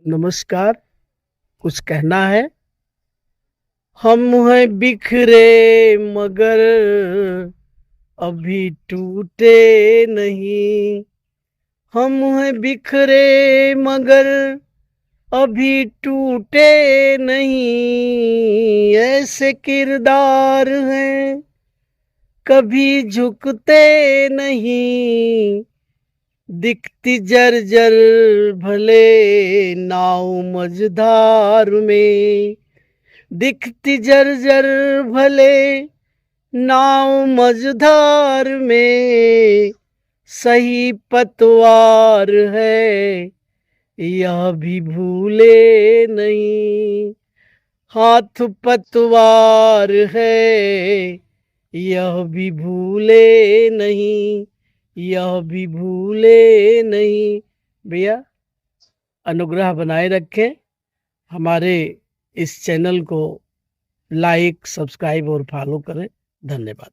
नमस्कार। कुछ कहना है? हम हैं बिखरे मगर अभी टूटे नहीं। हम हैं बिखरे मगर अभी टूटे नहीं। ऐसे किरदार हैं कभी झुकते नहीं। दिखती जर्जर भले नाव मझधार में। दिखती जर्जर भले नाव मझधार में। सही पतवार है यह भी भूले नहीं। हाथ पतवार है यह भी भूले नहीं। यह भी भूले नहीं। भैया, अनुग्रह बनाए रखें। हमारे इस चैनल को लाइक, सब्सक्राइब और फॉलो करें। धन्यवाद।